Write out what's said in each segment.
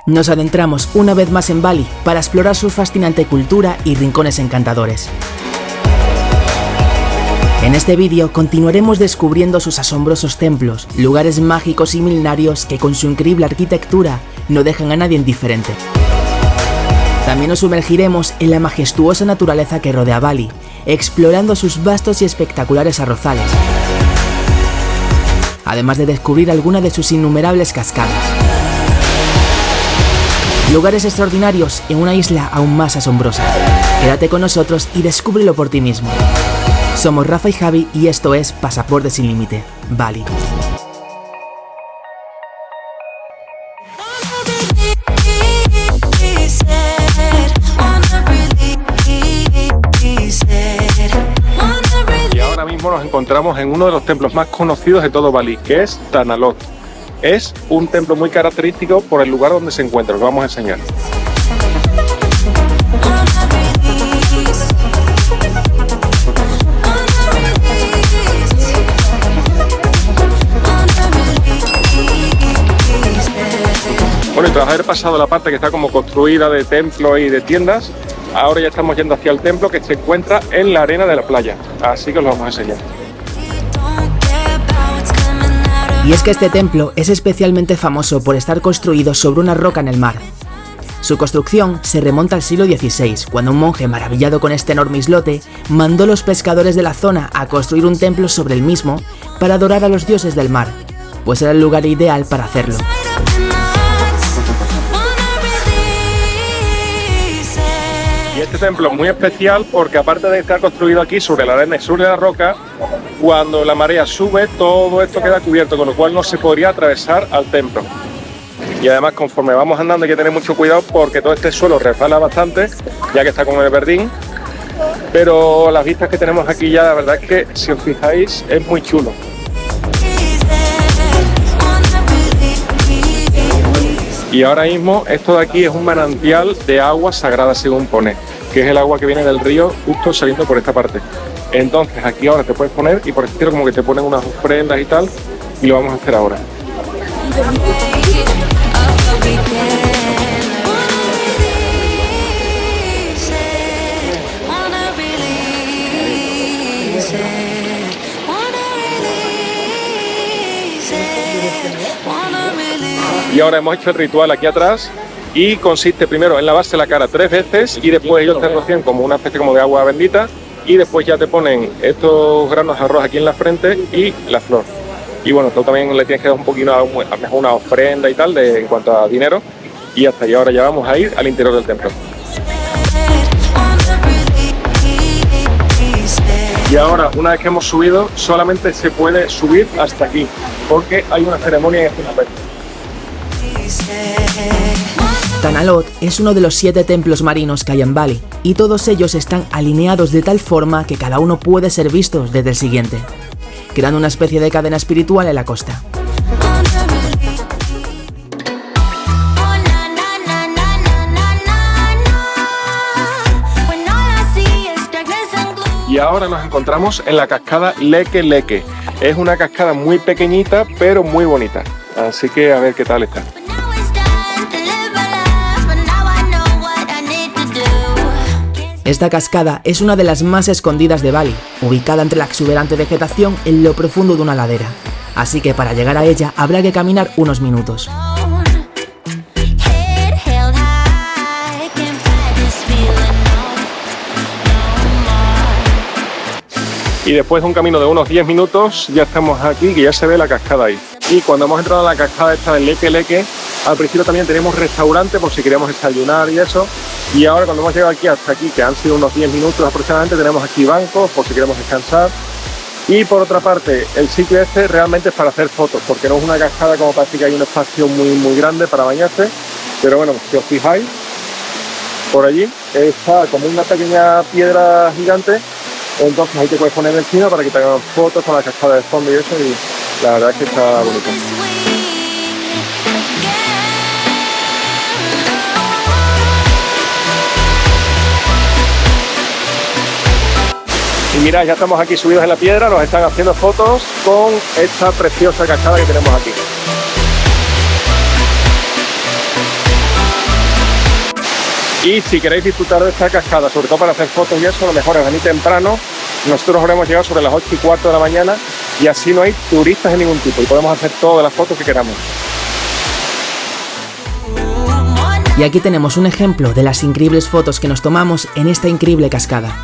Nos adentramos una vez más en Bali para explorar su fascinante cultura y rincones encantadores. En este vídeo continuaremos descubriendo sus asombrosos templos, lugares mágicos y milenarios que con su increíble arquitectura no dejan a nadie indiferente. También nos sumergiremos en la majestuosa naturaleza que rodea Bali, explorando sus vastos y espectaculares arrozales, además de descubrir algunas de sus innumerables cascadas. Lugares extraordinarios en una isla aún más asombrosa. Quédate con nosotros y descúbrelo por ti mismo. Somos Rafa y Javi y esto es Pasaporte sin Límite, Bali. Y ahora mismo nos encontramos en uno de los templos más conocidos de todo Bali, que es Tanah Lot. Es un templo muy característico por el lugar donde se encuentra, os lo vamos a enseñar. Bueno, y tras haber pasado la parte que está como construida de templos y de tiendas, ahora ya estamos yendo hacia el templo que se encuentra en la arena de la playa, así que os lo vamos a enseñar. Y es que este templo es especialmente famoso por estar construido sobre una roca en el mar. Su construcción se remonta al siglo XVI, cuando un monje maravillado con este enorme islote mandó a los pescadores de la zona a construir un templo sobre el mismo para adorar a los dioses del mar, pues era el lugar ideal para hacerlo. Y este templo es muy especial porque aparte de estar construido aquí sobre la arena y sobre la roca, cuando la marea sube todo esto queda cubierto, con lo cual no se podría atravesar al templo. Y además conforme vamos andando hay que tener mucho cuidado porque todo este suelo resbala bastante, ya que está con el verdín. Pero las vistas que tenemos aquí ya, la verdad es que si os fijáis es muy chulo. Y ahora mismo esto de aquí es un manantial de agua sagrada según pone, que es el agua que viene del río justo saliendo por esta parte. Entonces aquí ahora te puedes poner y por el estilo como que te ponen unas ofrendas y tal, y lo vamos a hacer ahora. Y ahora hemos hecho el ritual aquí atrás y consiste primero en lavarse la cara 3 veces y después ellos te rocian como una especie como de agua bendita y después ya te ponen estos granos de arroz aquí en la frente y la flor. Y bueno, tú también le tienes que dar un poquito, a lo mejor una ofrenda y tal en cuanto a dinero y hasta ahí. Ahora ya vamos a ir al interior del templo. Y ahora, una vez que hemos subido, solamente se puede subir hasta aquí porque hay una ceremonia en este momento. Tanah Lot es uno de los 7 templos marinos que hay en Bali, y todos ellos están alineados de tal forma que cada uno puede ser visto desde el siguiente, creando una especie de cadena espiritual en la costa. Y ahora nos encontramos en la cascada Leke Leke. Es una cascada muy pequeñita pero muy bonita, así que a ver qué tal está. Esta cascada es una de las más escondidas de Bali, ubicada entre la exuberante vegetación en lo profundo de una ladera, así que para llegar a ella habrá que caminar unos minutos. Y después de un camino de unos 10 minutos ya estamos aquí, que ya se ve la cascada ahí. Y cuando hemos entrado a la cascada esta del Leke Leke, al principio también tenemos restaurante por si queríamos desayunar y eso. Y ahora cuando hemos llegado aquí hasta aquí, que han sido unos 10 minutos aproximadamente, tenemos aquí bancos por si queremos descansar. Y por otra parte, el sitio este realmente es para hacer fotos, porque no es una cascada como parece que hay un espacio muy grande para bañarse. Pero bueno, si os fijáis, por allí está como una pequeña piedra gigante. Entonces ahí te puedes poner encima para que te hagan fotos con la cascada de fondo y eso, y la verdad es que está bonito. Y mirad, ya estamos aquí subidos en la piedra, nos están haciendo fotos con esta preciosa cascada que tenemos aquí. Y si queréis disfrutar de esta cascada, sobre todo para hacer fotos y eso, lo mejor es venir temprano. Nosotros habremos llegado sobre las 8:15 de la mañana y así no hay turistas de ningún tipo y podemos hacer todas las fotos que queramos. Y aquí tenemos un ejemplo de las increíbles fotos que nos tomamos en esta increíble cascada.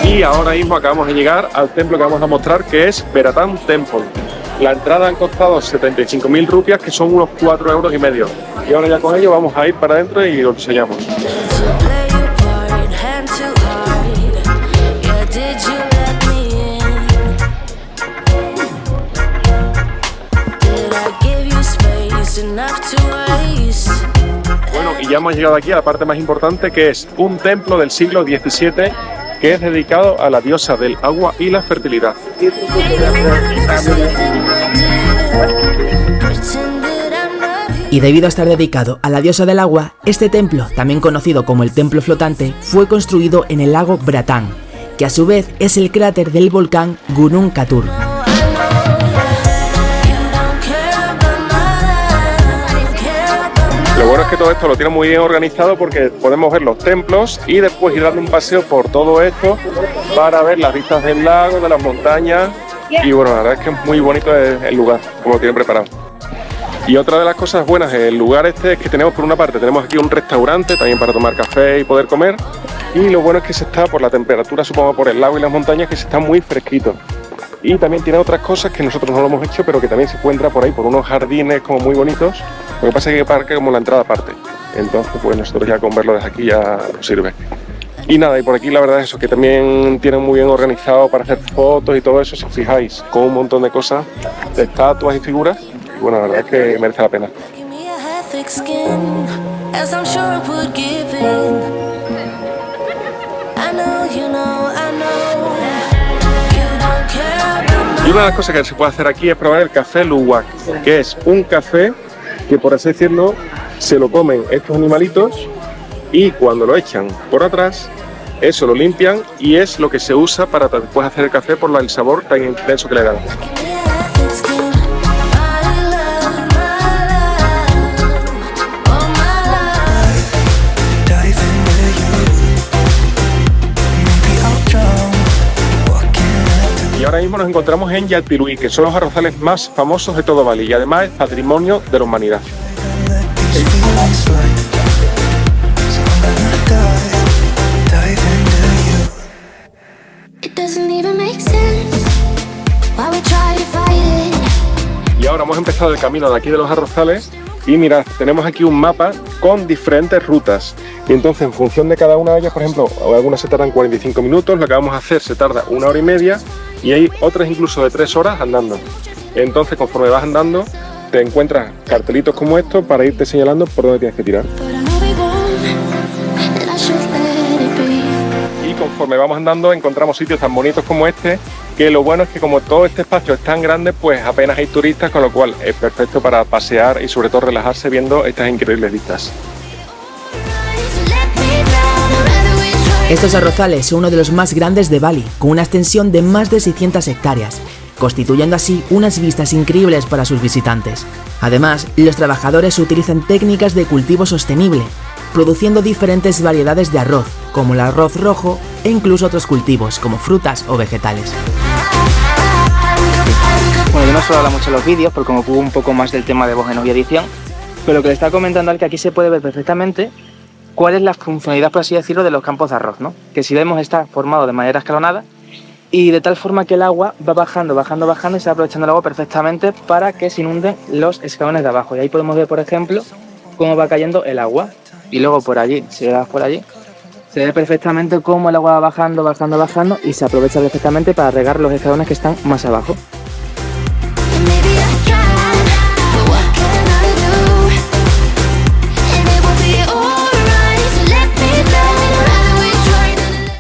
Y ahora mismo acabamos de llegar al templo que vamos a mostrar, que es Bheratán Temple. La entrada han costado 75.000 rupias, que son unos 4,5 euros. Y ahora ya con ello vamos a ir para adentro y lo enseñamos. Bueno, y ya hemos llegado aquí a la parte más importante, que es un templo del siglo XVII que es dedicado a la diosa del agua y la fertilidad. Y debido a estar dedicado a la diosa del agua, este templo, también conocido como el templo flotante, fue construido en el lago Bratán, que a su vez es el cráter del volcán Gunung Katur. Lo bueno es que todo esto lo tiene muy bien organizado porque podemos ver los templos y después ir dando un paseo por todo esto para ver las vistas del lago, de las montañas y bueno, la verdad es que es muy bonito el lugar, como lo tienen preparado. Y otra de las cosas buenas del lugar este es que tenemos por una parte, tenemos aquí un restaurante también para tomar café y poder comer y lo bueno es que se está por la temperatura, supongo por el lago y las montañas, que se está muy fresquito. Y también tiene otras cosas que nosotros no lo hemos hecho, pero que también se encuentra por ahí, por unos jardines como muy bonitos. Lo que pasa es que parque como la entrada aparte. Entonces, pues nosotros ya con verlo desde aquí ya nos sirve. Y nada, y por aquí la verdad es eso, que también tienen muy bien organizado para hacer fotos y todo eso, si os fijáis, con un montón de cosas, de estatuas y figuras. Y bueno, la verdad es que merece la pena. Y una de las cosas que se puede hacer aquí es probar el café Luwak, que es un café que, por así decirlo, se lo comen estos animalitos y cuando lo echan por atrás, eso lo limpian y es lo que se usa para después hacer el café por el sabor tan intenso que le dan. Y ahora mismo nos encontramos en Yalpirui, que son los arrozales más famosos de todo Bali y además es patrimonio de la humanidad. Y ahora hemos empezado el camino de aquí de los arrozales y mirad, tenemos aquí un mapa con diferentes rutas. Y entonces en función de cada una de ellas, por ejemplo, algunas se tardan 45 minutos, lo que vamos a hacer se tarda 1 hora y media y hay otras incluso de 3 horas andando. Entonces conforme vas andando te encuentras cartelitos como estos para irte señalando por dónde tienes que tirar. Y conforme vamos andando encontramos sitios tan bonitos como este, que lo bueno es que como todo este espacio es tan grande, pues apenas hay turistas, con lo cual es perfecto para pasear y sobre todo relajarse viendo estas increíbles vistas. Estos arrozales son uno de los más grandes de Bali, con una extensión de más de 600 hectáreas, constituyendo así unas vistas increíbles para sus visitantes. Además, los trabajadores utilizan técnicas de cultivo sostenible, produciendo diferentes variedades de arroz, como el arroz rojo e incluso otros cultivos, como frutas o vegetales. Bueno, yo no suelo hablar mucho en los vídeos porque me ocupo un poco más del tema de voz en off y edición, pero lo que le estaba comentando es que aquí se puede ver perfectamente cuál es la funcionalidad, por así decirlo, de los campos de arroz, ¿no? Que si vemos está formado de manera escalonada y de tal forma que el agua va bajando y se va aprovechando el agua perfectamente para que se inunden los escalones de abajo. Y ahí podemos ver, por ejemplo, cómo va cayendo el agua. Y luego por allí, si le das por allí, se ve perfectamente cómo el agua va bajando y se aprovecha perfectamente para regar los escalones que están más abajo.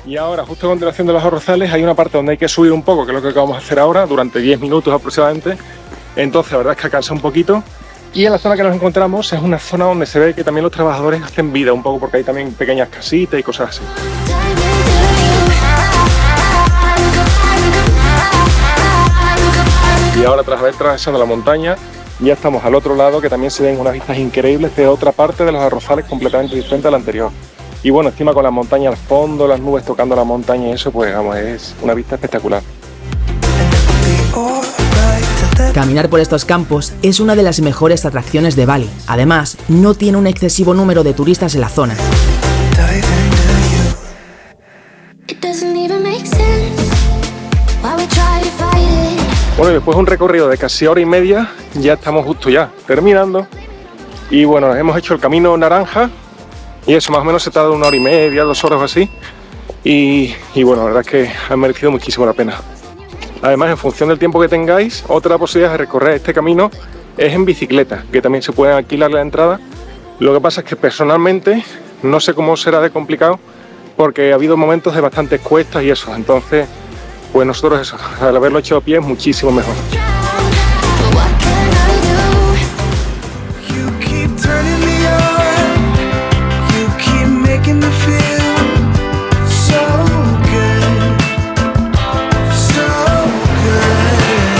Y ahora, justo a continuación de los arrozales, hay una parte donde hay que subir un poco, que es lo que vamos a hacer ahora, durante 10 minutos aproximadamente. Entonces, la verdad es que cansa un poquito, Y en la zona que nos encontramos es una zona donde se ve que también los trabajadores hacen vida un poco, porque hay también pequeñas casitas y cosas así. Y ahora, tras haber atravesado la montaña, ya estamos al otro lado, que también se ven unas vistas increíbles de otra parte de los arrozales completamente diferente a la anterior. Y bueno, encima con las montañas al fondo, las nubes tocando la montaña y eso, pues vamos, es una vista espectacular. Caminar por estos campos es una de las mejores atracciones de Bali. Además, no tiene un excesivo número de turistas en la zona. Bueno, y después de un recorrido de casi hora y media, ya estamos justo ya terminando. Y bueno, hemos hecho el camino naranja y eso más o menos se tarda 1 hora y media, 2 horas o así. Y bueno, la verdad es que ha merecido muchísimo la pena. Además, en función del tiempo que tengáis, otra posibilidad de recorrer este camino es en bicicleta, que también se puede alquilar la entrada. Lo que pasa es que personalmente no sé cómo será de complicado, porque ha habido momentos de bastantes cuestas y eso. Entonces, pues nosotros eso, al haberlo hecho a pie es muchísimo mejor.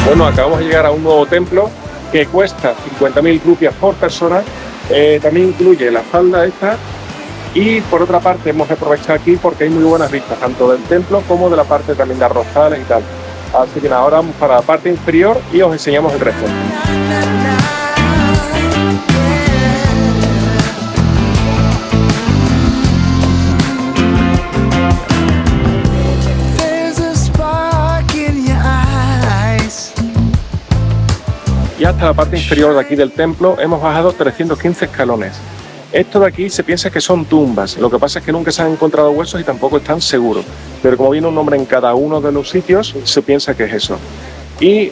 Bueno, acabamos de llegar a un nuevo templo que cuesta 50.000 rupias por persona. También incluye la falda esta. Y por otra parte hemos aprovechado aquí porque hay muy buenas vistas, tanto del templo como de la parte también de arrozales y tal. Así que nada, ahora vamos para la parte inferior y os enseñamos el resto. Y hasta la parte inferior de aquí del templo hemos bajado 315 escalones. Esto de aquí se piensa que son tumbas, lo que pasa es que nunca se han encontrado huesos y tampoco están seguros. Pero como viene un nombre en cada uno de los sitios, se piensa que es eso. Y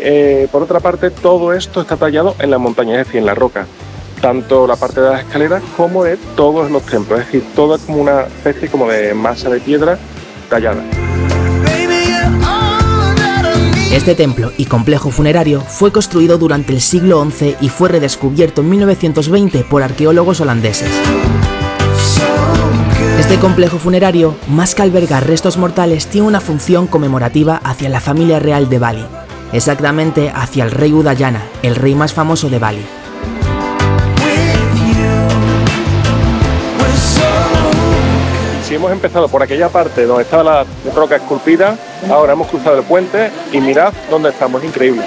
por otra parte, todo esto está tallado en la montaña, es decir, en la roca. Tanto la parte de las escaleras como de todos los templos, es decir, todo es como una especie como de masa de piedra tallada. Este templo y complejo funerario fue construido durante el siglo XI y fue redescubierto en 1920 por arqueólogos holandeses. Este complejo funerario, más que albergar restos mortales, tiene una función conmemorativa hacia la familia real de Bali, exactamente hacia el rey Udayana, el rey más famoso de Bali. Si hemos empezado por aquella parte donde estaba la roca esculpida, ahora hemos cruzado el puente y mirad dónde estamos, increíble.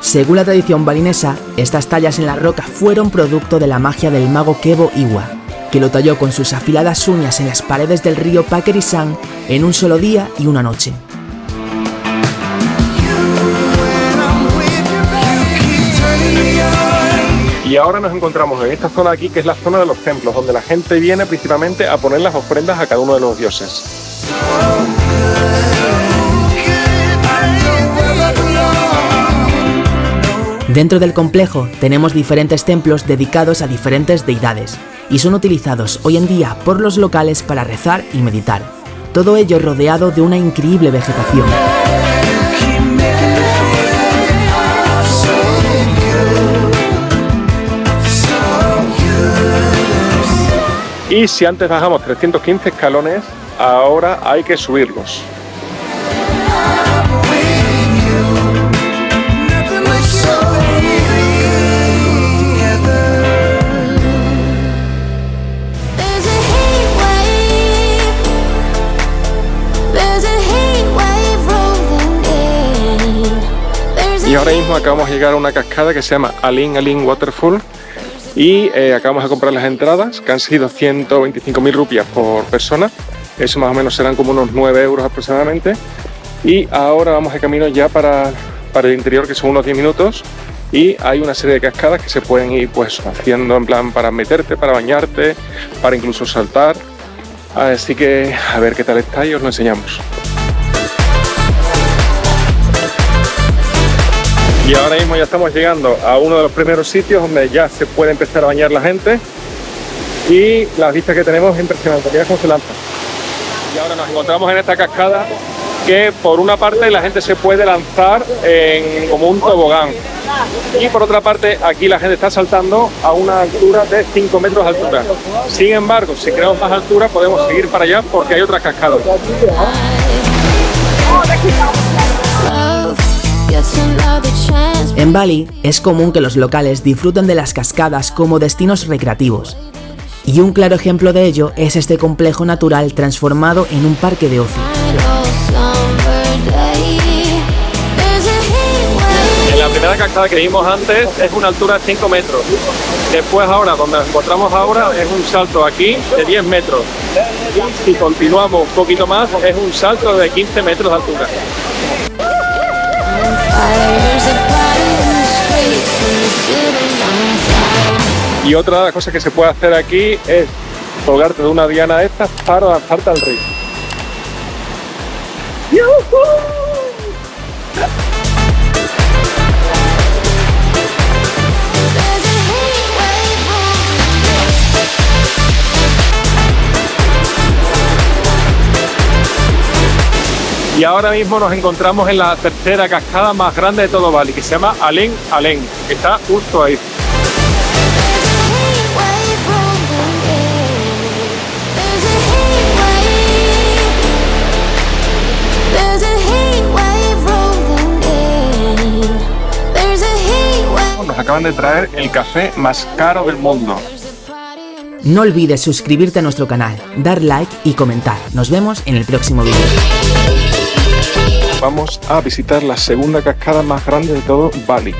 Según la tradición balinesa, estas tallas en la roca fueron producto de la magia del mago Kebo Iwa, que lo talló con sus afiladas uñas en las paredes del río Pakerisan en un solo día y una noche. Y ahora nos encontramos en esta zona aquí, que es la zona de los templos, donde la gente viene principalmente a poner las ofrendas a cada uno de los dioses. Dentro del complejo tenemos diferentes templos dedicados a diferentes deidades, y son utilizados hoy en día por los locales para rezar y meditar. Todo ello rodeado de una increíble vegetación. Y si antes bajamos 315 escalones, ahora hay que subirlos. Y ahora mismo acabamos de llegar a una cascada que se llama Aling Aling Waterfall. Y acabamos de comprar las entradas, que han sido 125.000 rupias por persona. Eso más o menos serán como unos 9 euros aproximadamente. Y ahora vamos de camino ya para el interior, que son unos 10 minutos. Y hay una serie de cascadas que se pueden ir pues haciendo en plan para meterte, para bañarte, para incluso saltar. Así que a ver qué tal está y os lo enseñamos. Y ahora mismo ya estamos llegando a uno de los primeros sitios donde ya se puede empezar a bañar la gente. Y las vistas que tenemos es impresionante, mirad cómo se lanza. Y ahora nos encontramos en esta cascada que por una parte la gente se puede lanzar como un tobogán y por otra parte aquí la gente está saltando a una altura de 5 metros de altura. Sin embargo, si queremos más altura podemos seguir para allá porque hay otras cascadas. En Bali es común que los locales disfruten de las cascadas como destinos recreativos. Y un claro ejemplo de ello es este complejo natural transformado en un parque de ocio. La primera cascada que vimos antes es una altura de 5 metros. Después ahora, donde nos encontramos ahora, es un salto aquí de 10 metros. Y si continuamos un poquito más, es un salto de 15 metros de altura. Y otra de las cosas que se puede hacer aquí es colgarte de una diana de estas para lanzarte al río. Y ahora mismo nos encontramos en la tercera cascada más grande de todo Bali, que se llama Aleng Aleng, que está justo ahí. Nos acaban de traer el café más caro del mundo. No olvides suscribirte a nuestro canal, dar like y comentar. Nos vemos en el próximo vídeo. Vamos a visitar la segunda cascada más grande de todo Bali.